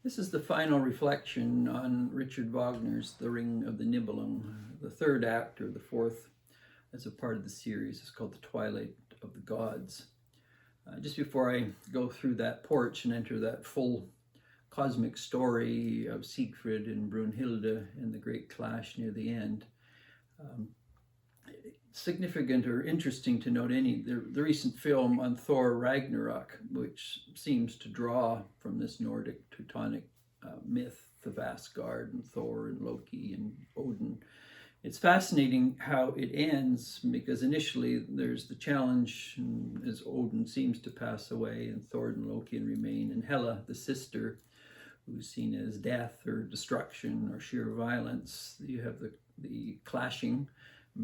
This is the final reflection on Richard Wagner's The Ring of the Nibelung. The third act, or the fourth, as a part of the series, is called The Twilight of the Gods. Just before I go through that porch and enter that full cosmic story of Siegfried and Brunhilde and the great clash near the end, significant or interesting to note the recent film on Thor Ragnarok, which seems to draw from this Nordic Teutonic myth of Asgard and Thor and Loki and Odin. It's fascinating how it ends, because initially there's the challenge as Odin seems to pass away and Thor and Loki remain, and Hela, the sister, who's seen as death or destruction or sheer violence. You have the clashing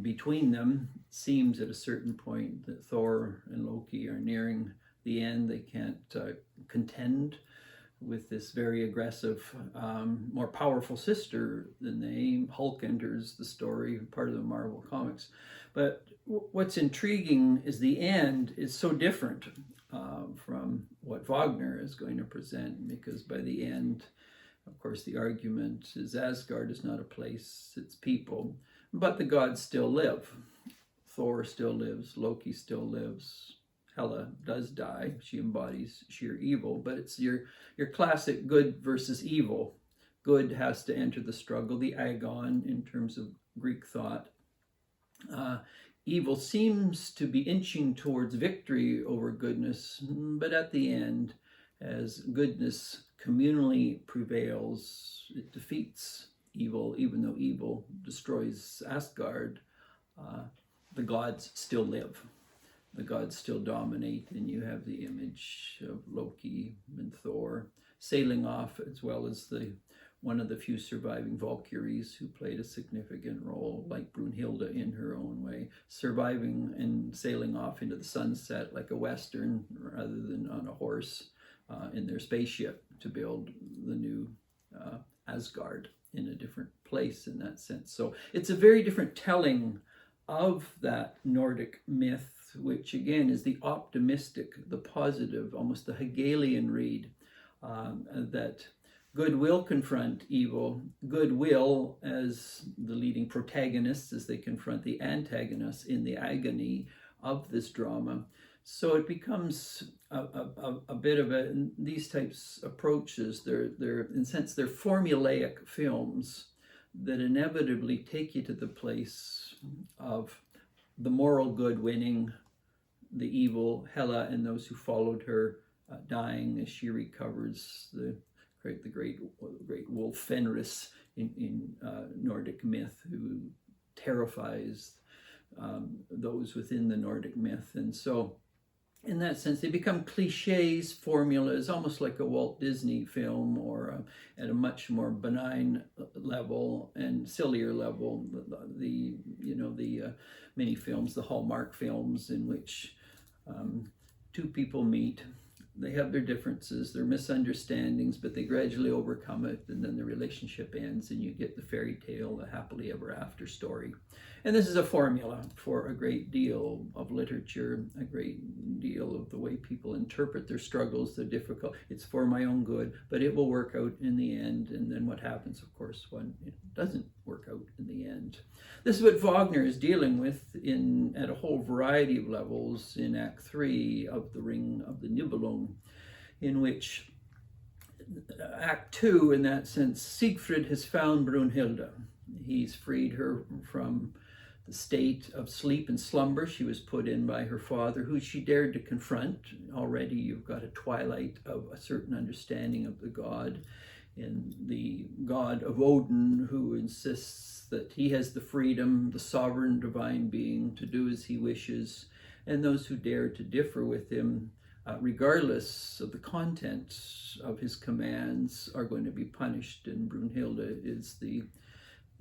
between them. Seems at a certain point that Thor and Loki are nearing the end. They can't contend with this very aggressive, more powerful sister than they. Hulk enters the story, part of the Marvel comics. But what's intriguing is the end is so different from what Wagner is going to present, because by the end, of course, the argument is Asgard is not a place, it's people. But the gods still live. Thor still lives, Loki still lives, Hela does die, she embodies sheer evil, but it's your classic good versus evil. Good has to enter the struggle, the agon in terms of Greek thought. Evil seems to be inching towards victory over goodness, but at the end, as goodness communally prevails, it defeats evil. Even though evil destroys Asgard, the gods still live. The gods still dominate, and you have the image of Loki and Thor sailing off, as well as one of the few surviving Valkyries who played a significant role, like Brunhilde in her own way, surviving and sailing off into the sunset like a Western, rather than on a horse in their spaceship to build the new Asgard in a different place in that sense. So it's a very different telling of that Nordic myth, which again is the optimistic, the positive, almost the Hegelian read, that good will confront evil. Good will, as the leading protagonists, as they confront the antagonists in the agony of this drama. So it becomes a bit of these types of approaches, they're in a sense, they're formulaic films that inevitably take you to the place of the moral good winning, the evil, Hela and those who followed her dying as she recovers, the great wolf Fenris in Nordic myth, who terrifies those within the Nordic myth. And so in that sense, they become cliches, formulas, almost like a Walt Disney film, or at a much more benign level and sillier level, the many films, the Hallmark films, in which two people meet. They have their differences, their misunderstandings, but they gradually overcome it, and then the relationship ends, and you get the fairy tale, the happily ever after story. And this is a formula for a great deal of literature, a great deal of the way people interpret their struggles, their difficult. It's for my own good, but it will work out in the end. And then what happens, of course, when it doesn't work out in the end? This is what Wagner is dealing with at a whole variety of levels in Act 3 of The Ring of the Nibelung, in which Act 2, in that sense, Siegfried has found Brunhilde. He's freed her from the state of sleep and slumber she was put in by her father, who she dared to confront. Already you've got a twilight of a certain understanding of the god, in the god of Odin, who insists that he has the freedom, the sovereign divine being, to do as he wishes, and those who dare to differ with him, regardless of the content of his commands, are going to be punished. And Brunhilde is the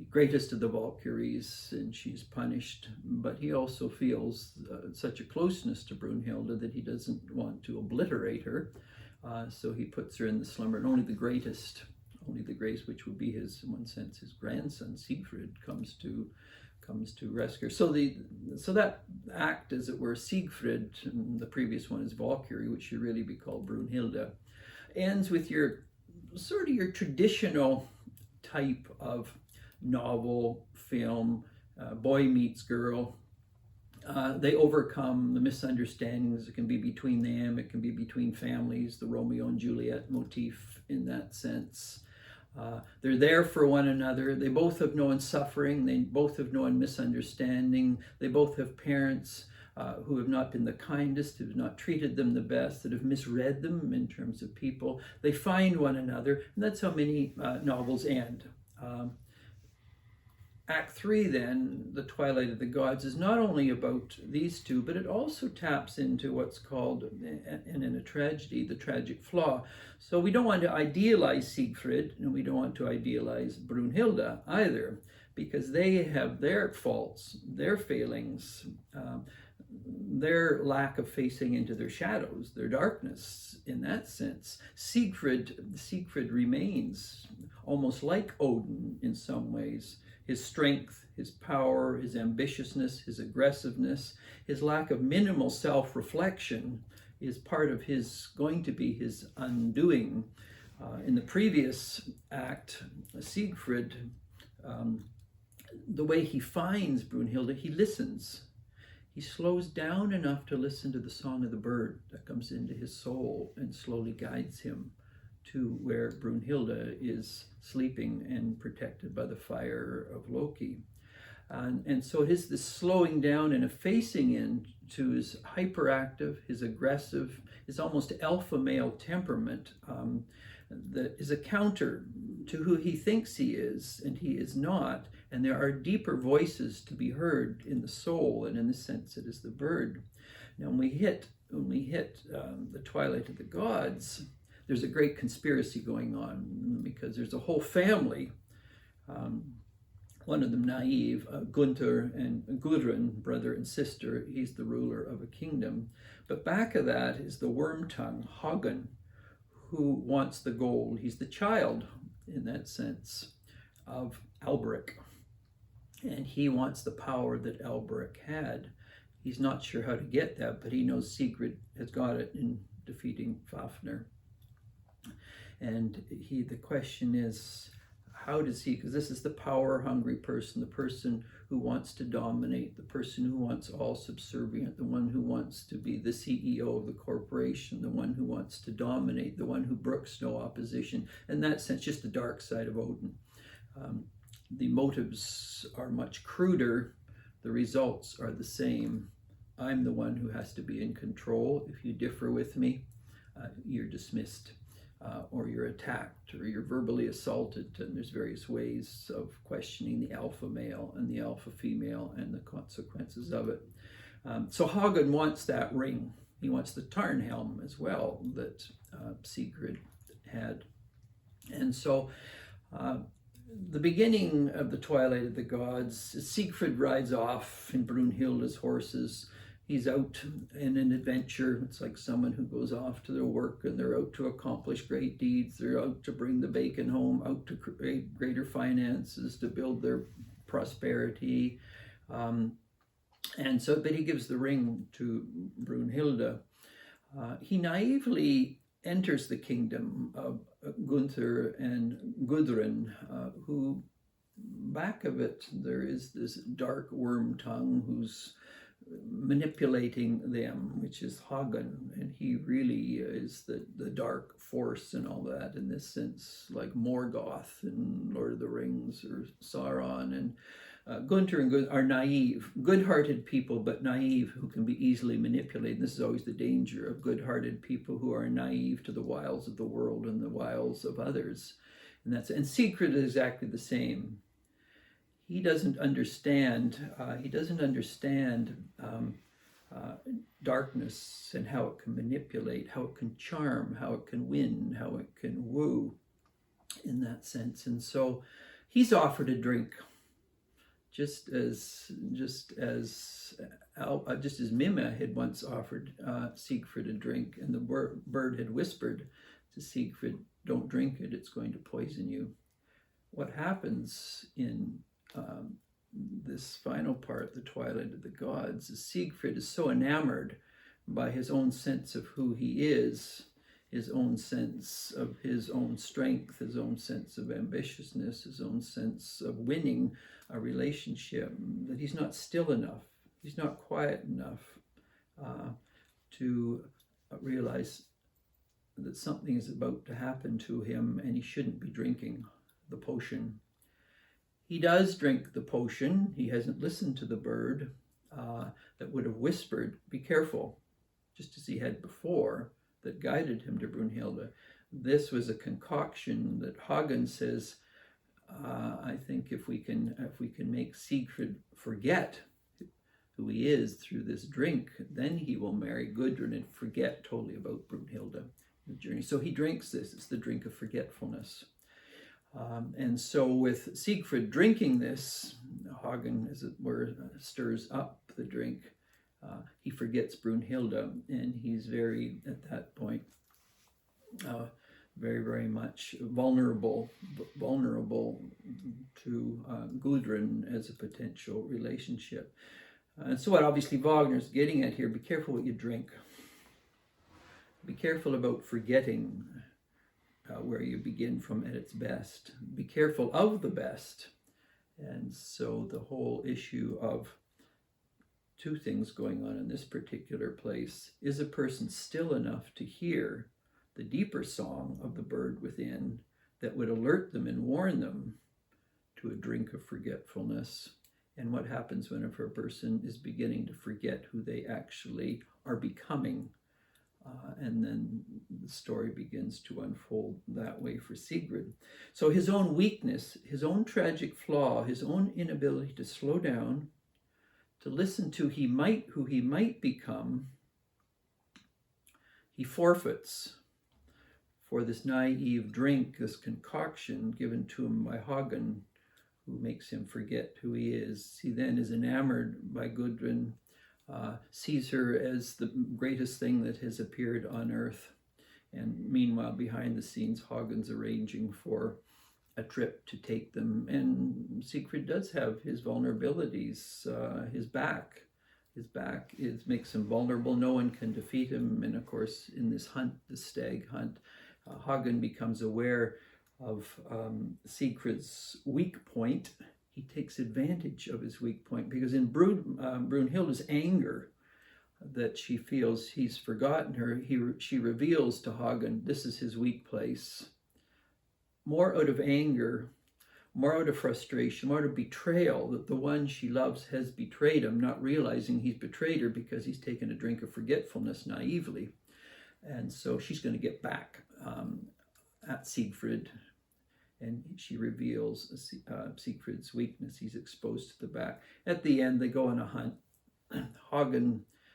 greatest of the Valkyries, and she's punished. But he also feels such a closeness to Brunhilde that he doesn't want to obliterate her. So he puts her in the slumber, and only the greatest, which would be his, in one sense, his grandson Siegfried, comes to rescue her. So that act, as it were, Siegfried, and the previous one is Valkyrie, which should really be called Brunhilde, ends with your sort of your traditional type of novel, film, boy meets girl. They overcome the misunderstandings that can be between them, it can be between families, the Romeo and Juliet motif in that sense. They're there for one another. They both have known suffering. They both have known misunderstanding. They both have parents who have not been the kindest, who have not treated them the best, that have misread them in terms of people. They find one another, and that's how many novels end. Act 3, then, The Twilight of the Gods, is not only about these two, but it also taps into what's called, and in a tragedy, the tragic flaw. So we don't want to idealize Siegfried, and we don't want to idealize Brunhilde either, because they have their faults, their failings, their lack of facing into their shadows, their darkness in that sense. Siegfried remains almost like Odin in some ways. His strength, his power, his ambitiousness, his aggressiveness, his lack of minimal self-reflection is part of going to be his undoing. In the previous act, Siegfried, the way he finds Brunhilde, he listens. He slows down enough to listen to the song of the bird that comes into his soul and slowly guides him to where Brunhilde is sleeping and protected by the fire of Loki. And so it is this slowing down and a facing into his hyperactive, his aggressive, his almost alpha male temperament that is a counter to who he thinks he is, and he is not. And there are deeper voices to be heard in the soul, and in this sense it is the bird. Now when we hit the Twilight of the Gods, there's a great conspiracy going on, because there's a whole family, one of them naive, Gunther and Gudrun, brother and sister. He's the ruler of a kingdom. But back of that is the worm-tongue, Hagen, who wants the gold. He's the child, in that sense, of Alberic. And he wants the power that Alberic had. He's not sure how to get that, but he knows Sigrid has got it in defeating Fafnir. And the question is, how does he, because this is the power-hungry person, the person who wants to dominate, the person who wants all subservient, the one who wants to be the CEO of the corporation, the one who wants to dominate, the one who brooks no opposition. In that sense, just the dark side of Odin. The motives are much cruder. The results are the same. I'm the one who has to be in control. If you differ with me, you're dismissed. Or you're attacked, or you're verbally assaulted, and there's various ways of questioning the alpha male and the alpha female and the consequences of it. So Hagen wants that ring. He wants the Tarnhelm as well that Sigrid had. And so the beginning of the Twilight of the Gods, Siegfried rides off in Brunhilde's horses. He's out in an adventure. It's like someone who goes off to their work, and they're out to accomplish great deeds. They're out to bring the bacon home, out to create greater finances, to build their prosperity. But he gives the ring to Brunhilde. He naively enters the kingdom of Gunther and Gudrun, who back of it, there is this dark worm tongue who's manipulating them, which is Hagen, and he really is the dark force and all that, in this sense, like Morgoth in Lord of the Rings, or Sauron. And Gunther and Gudrun are naive, good-hearted people, but naive, who can be easily manipulated. And this is always the danger of good-hearted people who are naive to the wiles of the world and the wiles of others. And Siegfried is exactly the same. He doesn't understand. Darkness and how it can manipulate, how it can charm, how it can win, how it can woo, in that sense. And so he's offered a drink, just as Mima had once offered Siegfried a drink, and the bird had whispered to Siegfried, "Don't drink it; it's going to poison you." What happens in this final part, the Twilight of the Gods, is Siegfried is so enamored by his own sense of who he is his own sense of his own strength, his own sense of ambitiousness, his own sense of winning a relationship, that he's not still enough, he's not quiet enough to realize that something is about to happen to him and he shouldn't be drinking the potion. He does drink the potion. He hasn't listened to the bird that would have whispered, "Be careful," just as he had before, that guided him to Brunhilde. This was a concoction that Hagen says, I think if we can make Siegfried forget who he is through this drink, then he will marry Gudrun and forget totally about Brunhilde, the journey. So he drinks this. It's the drink of forgetfulness. And so with Siegfried drinking this, Hagen, as it were, stirs up the drink. He forgets Brunhilde, and he's at that point, very, very much vulnerable to Gudrun as a potential relationship. And so what obviously Wagner's getting at here, be careful what you drink. Be careful about forgetting where you begin from at its best. Be careful of the best. And so the whole issue of two things going on in this particular place. Is a person still enough to hear the deeper song of the bird within that would alert them and warn them to a drink of forgetfulness? And what happens whenever a person is beginning to forget who they actually are becoming? And then the story begins to unfold that way for Sigrid. So his own weakness, his own tragic flaw, his own inability to slow down, to listen to who he might become, he forfeits for this naive drink, this concoction given to him by Hagen, who makes him forget who he is. He then is enamored by Gudrun, sees her as the greatest thing that has appeared on earth. And meanwhile, behind the scenes, Hagen's arranging for a trip to take them. And Siegfried does have his vulnerabilities. His back makes him vulnerable. No one can defeat him. And of course, in this hunt, the stag hunt, Hagen becomes aware of Siegfried's weak point. He takes advantage of his weak point because in Brunhilde's anger that she feels he's forgotten her, she reveals to Hagen this is his weak place. More out of anger, more out of frustration, more out of betrayal that the one she loves has betrayed him, not realizing he's betrayed her because he's taken a drink of forgetfulness naively. And so she's going to get back at Siegfried, and she reveals Siegfried's weakness. He's exposed to the back. At the end, they go on a hunt.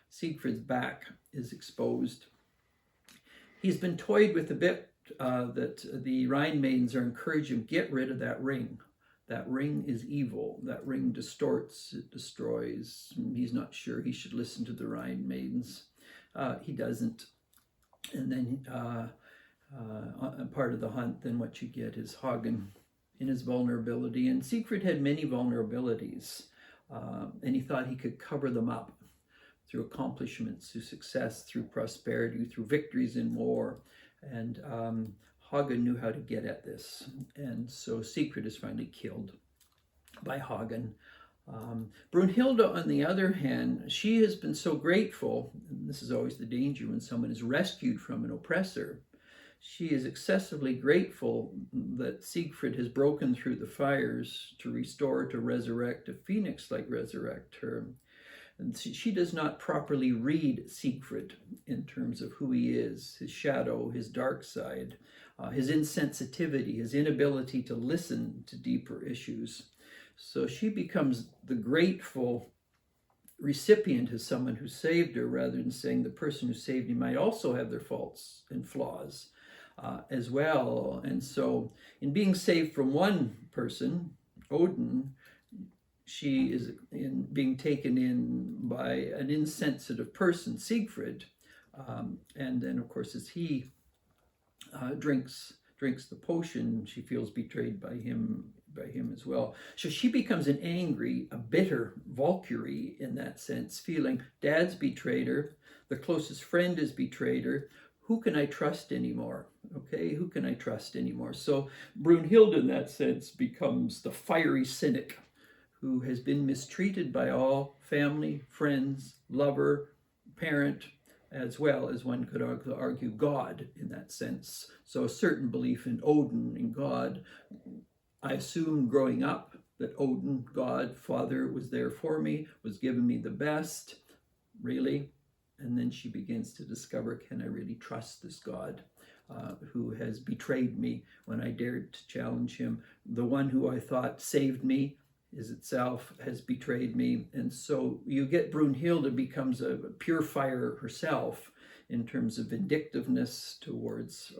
Siegfried's back is exposed. He's been toyed with a bit that the Rhine maidens are encouraging him, get rid of that ring. That ring is evil. That ring distorts, it destroys. He's not sure he should listen to the Rhine maidens. He doesn't. And then part of the hunt, then what you get is Hagen in his vulnerability. And Siegfried had many vulnerabilities, and he thought he could cover them up through accomplishments, through success, through prosperity, through victories in war. And Hagen knew how to get at this. And so Siegfried is finally killed by Hagen. Brunhilde, on the other hand, she has been so grateful, and this is always the danger when someone is rescued from an oppressor. She is excessively grateful that Siegfried has broken through the fires to restore, to resurrect, to phoenix-like resurrect her. And she does not properly read Siegfried in terms of who he is, his shadow, his dark side, his insensitivity, his inability to listen to deeper issues. So she becomes the grateful recipient as someone who saved her, rather than saying the person who saved me might also have their faults and flaws as well. And so in being saved from one person, Odin, she is being taken in by an insensitive person, Siegfried. And then, of course, as he drinks the potion, she feels betrayed by him as well. So she becomes an angry, a bitter Valkyrie in that sense, feeling dad's betrayed her, the closest friend has betrayed her, who can I trust anymore? Okay, who can I trust anymore? So Brunhilde, in that sense, becomes the fiery cynic who has been mistreated by all family, friends, lover, parent, as well as one could argue God in that sense. So a certain belief in Odin, in God. I assumed growing up that Odin, God, Father, was there for me, was giving me the best, really. And then she begins to discover, can I really trust this God who has betrayed me when I dared to challenge him? The one who I thought saved me is itself has betrayed me. And so you get Brunhilde becomes a pure fire herself in terms of vindictiveness towards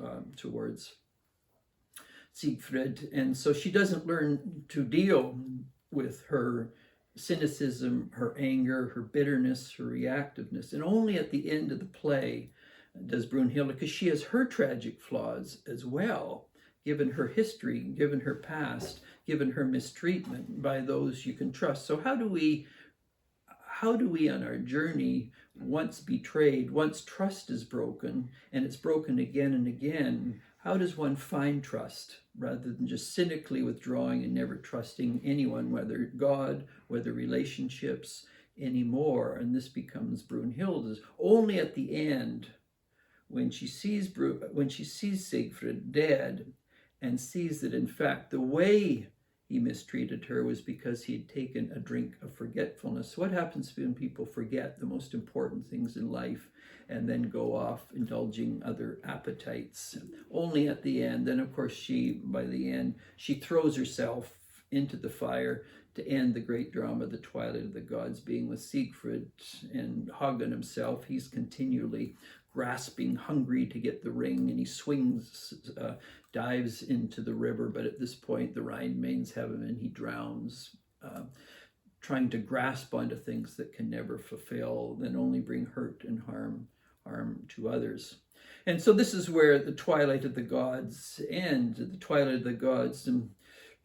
Siegfried. And so she doesn't learn to deal with her cynicism, her anger, her bitterness, her reactiveness. And only at the end of the play does Brunhilde, because she has her tragic flaws as well, given her history, given her past, given her mistreatment by those you can trust. So how do we on our journey, once betrayed, once trust is broken, and it's broken again and again, how does one find trust rather than just cynically withdrawing and never trusting anyone, whether God, whether relationships anymore? And this becomes Brunhilde's. Only at the end, when she sees Siegfried dead and sees that in fact the way he mistreated her was because he had taken a drink of forgetfulness. What happens when people forget the most important things in life and then go off indulging other appetites? Only at the end. Then, of course, by the end, she throws herself into the fire to end the great drama, the Twilight of the Gods, being with Siegfried. And Hagen himself, he's continually grasping, hungry to get the ring, and he dives into the river, but at this point the Rhine-mains have him and he drowns, trying to grasp onto things that can never fulfill, then only bring hurt and harm to others. And so this is where the Twilight of the Gods end. The Twilight of the Gods,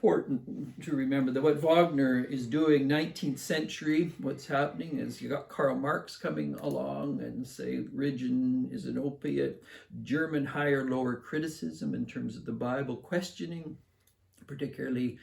important to remember that what Wagner is doing, 19th century, what's happening is you got Karl Marx coming along and say religion is an opiate, German higher lower criticism in terms of the Bible, questioning particularly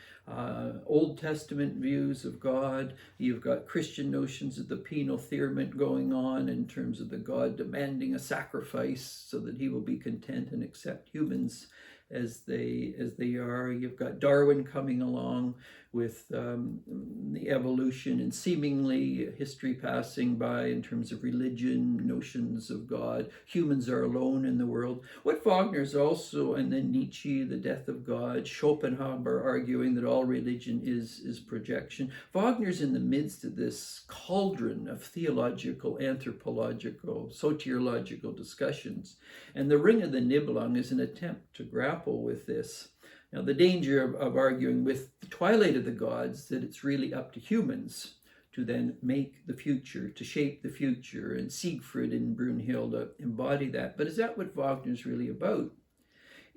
Old Testament views of God. You've got Christian notions of the penal theorem going on in terms of the God demanding a sacrifice so that he will be content and accept humans as they are. You've got Darwin coming along with the evolution and seemingly history passing by in terms of religion, notions of God. Humans are alone in the world. What Wagner's also, and then Nietzsche, the death of God, Schopenhauer arguing that all religion is projection. Wagner's in the midst of this cauldron of theological, anthropological, soteriological discussions. And the Ring of the Nibelung is an attempt to grapple with this. Now, the danger of arguing with the Twilight of the Gods, that it's really up to humans to then make the future, to shape the future, and Siegfried and Brunhilde embody that. But is that what Wagner's really about?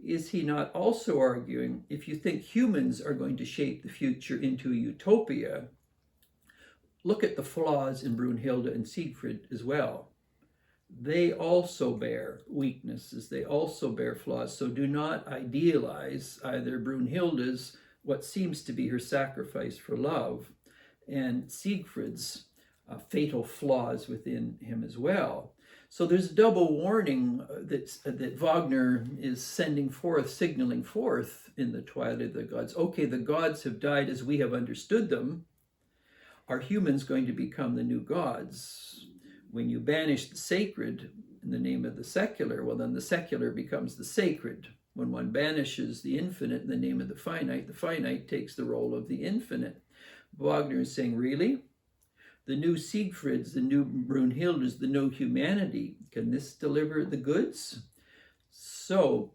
Is he not also arguing, if you think humans are going to shape the future into a utopia, look at the flaws in Brunhilde and Siegfried as well. They also bear weaknesses. They also bear flaws. So do not idealize either Brunhilde's, what seems to be her sacrifice for love, and Siegfried's fatal flaws within him as well. So there's a double warning that Wagner is sending forth, signaling forth in the Twilight of the Gods. Okay, the gods have died as we have understood them. Are humans going to become the new gods? When you banish the sacred in the name of the secular, well, then the secular becomes the sacred. When one banishes the infinite in the name of the finite takes the role of the infinite. Wagner is saying, really? The new Siegfrieds, the new Brunhildes, the new humanity, can this deliver the goods? So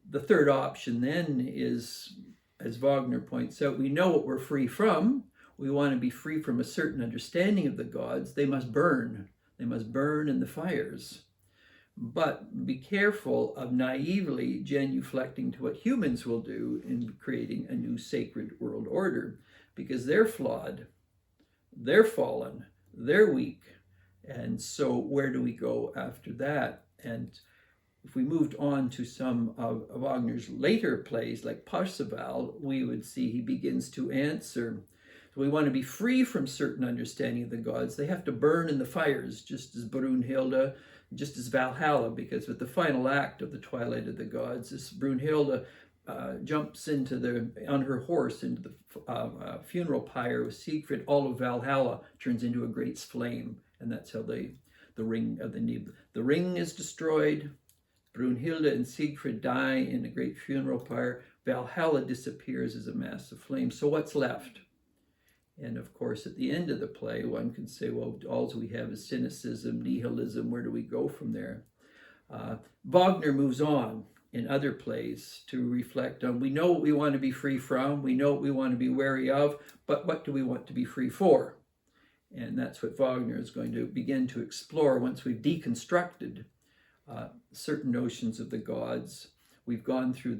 the third option then is, as Wagner points out, we know what we're free from. We want to be free from a certain understanding of the gods. They must burn. They must burn in the fires. But be careful of naively genuflecting to what humans will do in creating a new sacred world order, because they're flawed, they're fallen, they're weak. And so where do we go after that? And If we moved on to some of Wagner's later plays, like Parsifal, we would see he begins to answer. So we want to be free from certain understanding of the gods. They have to burn in the fires, just as Brunhilde, just as Valhalla, because with the final act of the Twilight of the Gods, this Brunhilde jumps on her horse into the funeral pyre with Siegfried. All of Valhalla turns into a great flame, and that's how the ring of the Nibelung. The ring is destroyed. Brunhilde and Siegfried die in a great funeral pyre. Valhalla disappears as a mass of flame. So what's left? And of course, at the end of the play, one can say, well, all we have is cynicism, nihilism. Where do we go from there? Wagner moves on in other plays to reflect on, we know what we want to be free from, we know what we want to be wary of, but what do we want to be free for? And that's what Wagner is going to begin to explore once we've deconstructed certain notions of the gods. We've gone through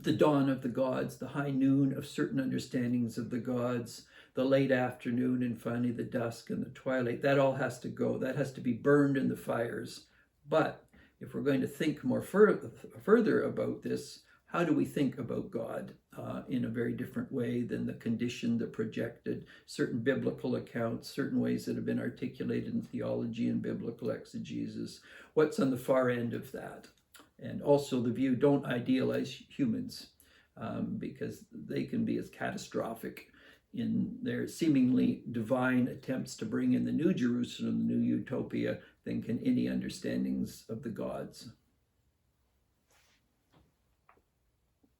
the dawn of the gods, the high noon of certain understandings of the gods, the late afternoon, and finally the dusk and the twilight. That all has to go. That has to be burned in the fires. But if we're going to think more further about this, how do we think about God in a very different way than the conditioned, the projected, certain biblical accounts, certain ways that have been articulated in theology and biblical exegesis? What's on the far end of that? And also the view, don't idealize humans, because they can be as catastrophic in their seemingly divine attempts to bring in the new Jerusalem, the new utopia, than can any understandings of the gods.